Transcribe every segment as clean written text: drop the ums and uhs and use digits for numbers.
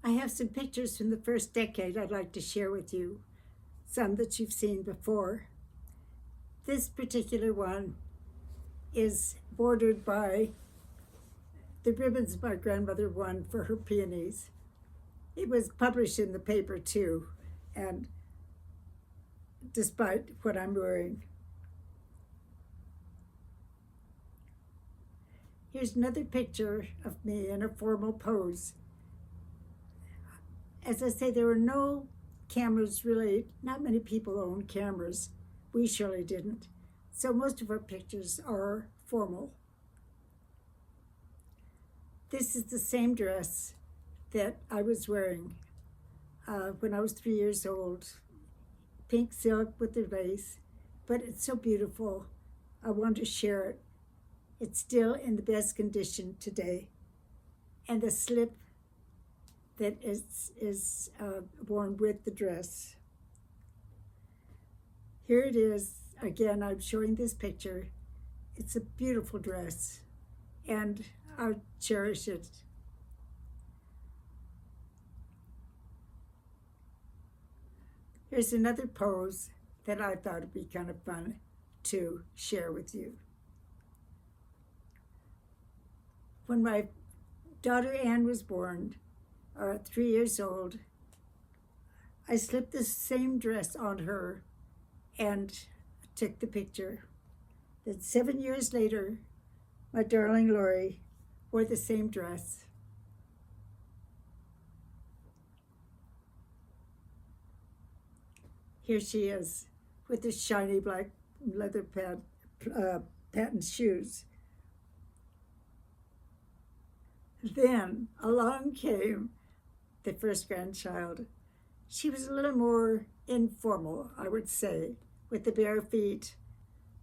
I have some pictures from the first decade I'd like to share with you, some that you've seen before. This particular one is bordered by the ribbons my grandmother won for her peonies. It was published in the paper too, and despite what I'm wearing. Here's another picture of me in a formal pose. As I say, there were no cameras really, not many people own cameras. We surely didn't. So most of our pictures are formal. This is the same dress that I was wearing when I was 3 years old. Pink silk with the lace, but it's so beautiful. I wanted to share it. It's still in the best condition today. And the slip that is worn with the dress. Here it is. Again, I'm showing this picture. It's a beautiful dress, and I cherish it. Here's another pose that I thought would be kind of fun to share with you. When my daughter Anne was born, 3 years old, I slipped the same dress on her and took the picture. Then 7 years later, my darling Lori wore the same dress. Here she is with the shiny black leather patent shoes. Then along came the first grandchild. She was a little more informal, I would say, with the bare feet,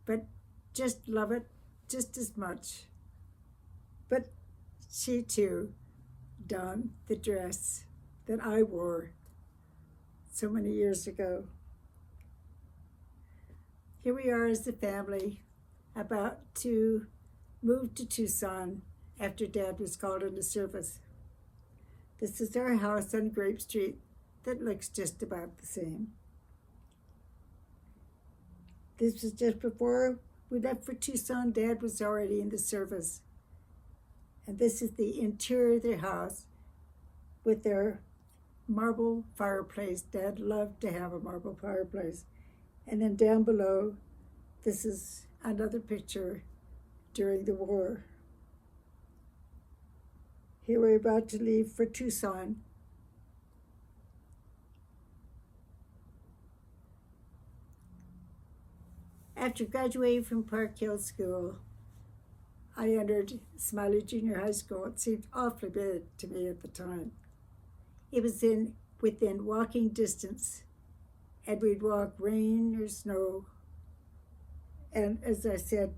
but just love it just as much. But she too donned the dress that I wore so many years ago. Here we are as a family about to move to Tucson after Dad was called into service. This is our house on Grape Street that looks just about the same. This was just before we left for Tucson. Dad was already in the service. And this is the interior of their house with their marble fireplace. Dad loved to have a marble fireplace. And then down below, this is another picture during the war. Here we're about to leave for Tucson. After graduating from Park Hill School, I entered Smiley Junior High School. It seemed awfully big to me at the time. It was within walking distance, and we'd walk rain or snow. And as I said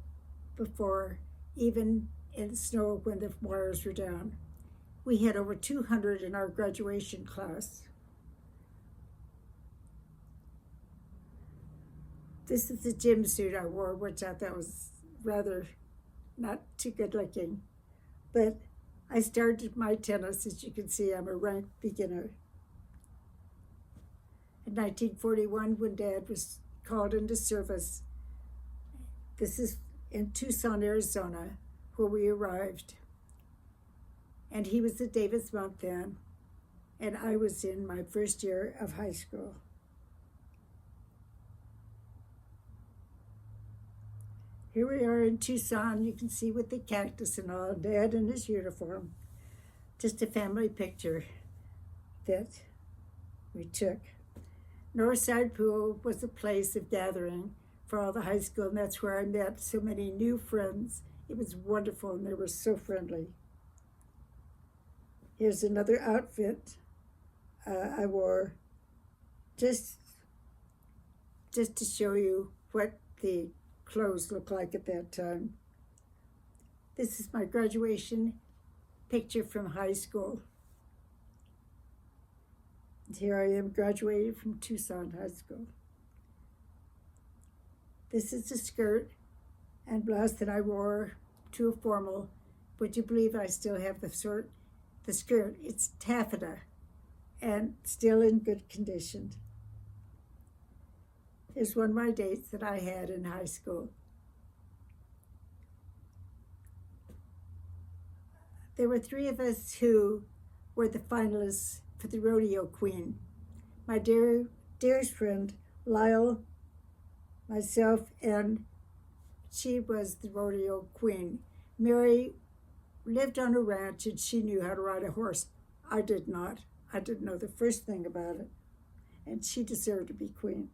before, even in the snow when the wires were down. We had over 200 in our graduation class. This is the gym suit I wore, which I thought was rather not too good looking. But I started my tennis. As you can see, I'm a rank beginner. In 1941, when Dad was called into service, this is in Tucson, Arizona, where we arrived. And he was at Davis Mount then, and I was in my first year of high school. Here we are in Tucson. You can see with the cactus and all, Dad in his uniform. Just a family picture that we took. Northside Pool was a place of gathering for all the high school, and that's where I met so many new friends. It was wonderful, and they were so friendly. Here's another outfit I wore just to show you what the clothes looked like at that time. This is my graduation picture from high school. And here I am graduating from Tucson High School. This is the skirt and blouse that I wore to a formal. Would you believe I still have the skirt? It's taffeta. and still in good condition. Here's one of my dates that I had in high school. There were three of us who were the finalists for the Rodeo Queen. My dearest friend, Lyle, myself, and she was the Rodeo Queen. Mary lived on a ranch and she knew how to ride a horse. I did not. I didn't know the first thing about it. And she deserved to be queen.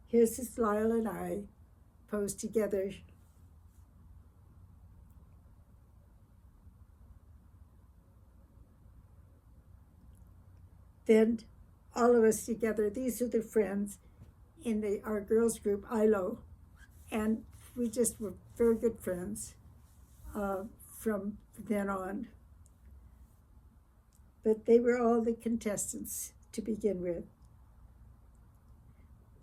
Here's this Lyle and I posed together. Then all of us together, these are the friends in our girls group, ILO. And we just were very good friends from then on. But they were all the contestants to begin with.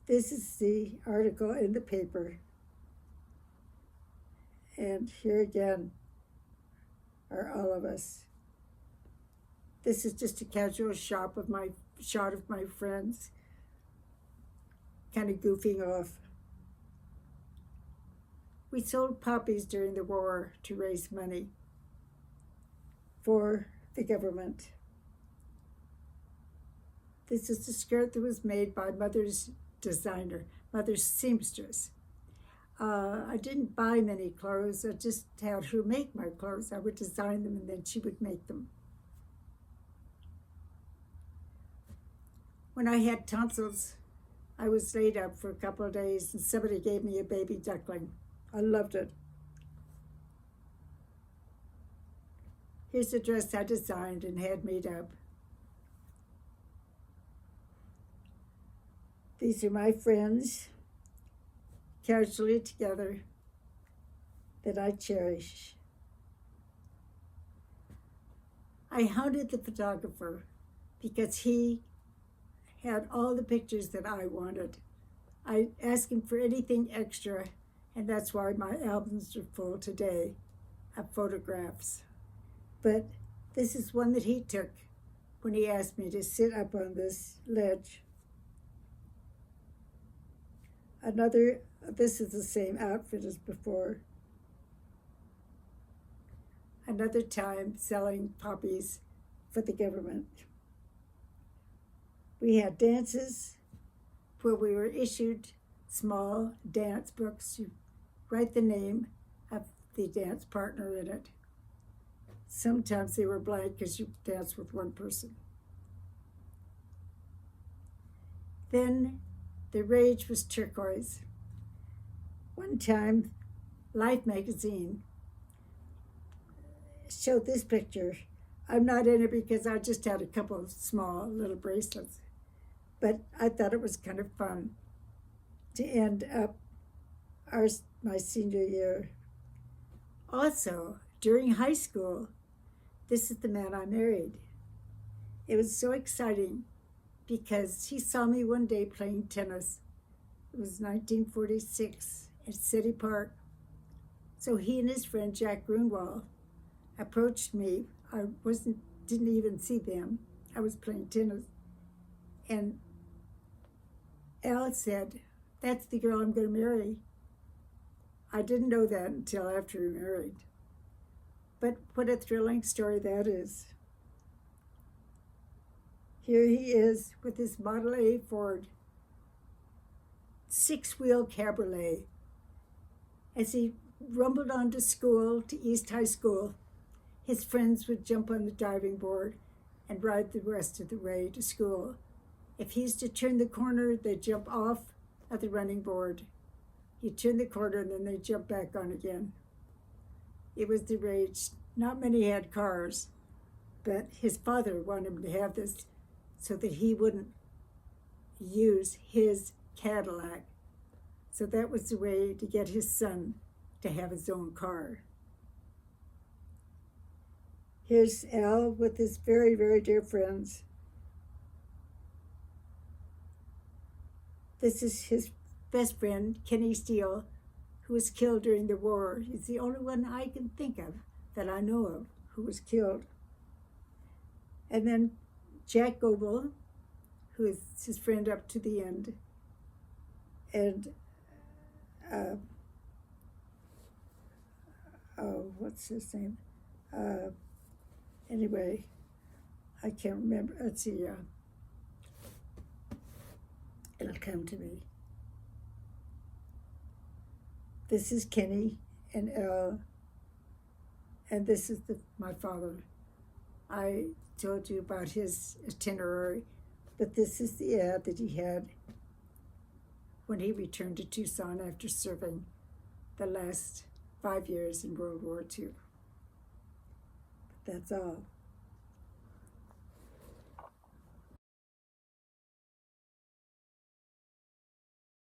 This is the article in the paper. And here again are all of us. This is just a casual shot of my friends, kind of goofing off. We sold poppies during the war to raise money for the government. This is the skirt that was made by Mother's designer, Mother's seamstress. I didn't buy many clothes. I just had her make my clothes. I would design them and then she would make them. When I had tonsils, I was laid up for a couple of days and somebody gave me a baby duckling. I loved it. Here's a dress I designed and had made up. These are my friends, casually together, that I cherish. I hounded the photographer because he had all the pictures that I wanted. I asked him for anything extra, and that's why my albums are full today of photographs. But this is one that he took when he asked me to sit up on this ledge. This is the same outfit as before. Another time selling poppies for the government. We had dances where we were issued small dance books. You write the name of the dance partner in it. Sometimes they were blank because you danced with one person. Then the rage was turquoise. One time, Life magazine showed this picture. I'm not in it because I just had a couple of small little bracelets, but I thought it was kind of fun to end up my senior year. Also, during high school, this is the man I married. It was so exciting because he saw me one day playing tennis. It was 1946 at City Park. So he and his friend Jack Grunwald approached me. I didn't even see them. I was playing tennis. And Al said, "That's the girl I'm going to marry." I didn't know that until after we married. But what a thrilling story that is. Here he is with his Model A Ford 6-wheel cabriolet. As he rumbled on to school, to East High School, his friends would jump on the driving board and ride the rest of the way to school. If he's to turn the corner, they jump off of the running board. He'd turn the corner and then they jump back on again. It was the rage. Not many had cars, but his father wanted him to have this so that he wouldn't use his Cadillac. So that was the way to get his son to have his own car. Here's Al with his very, very dear friends. This is his best friend, Kenny Steele, who was killed during the war. He's the only one I can think of that I know of who was killed. And then Jack Goble, who is his friend up to the end, and what's his name? Anyway, I can't remember. Let's see. It'll come to me. This is Kenny and Elle, and this is my father. I told you about his itinerary, but this is the ad that he had when he returned to Tucson after serving the last 5 years in World War II. That's all.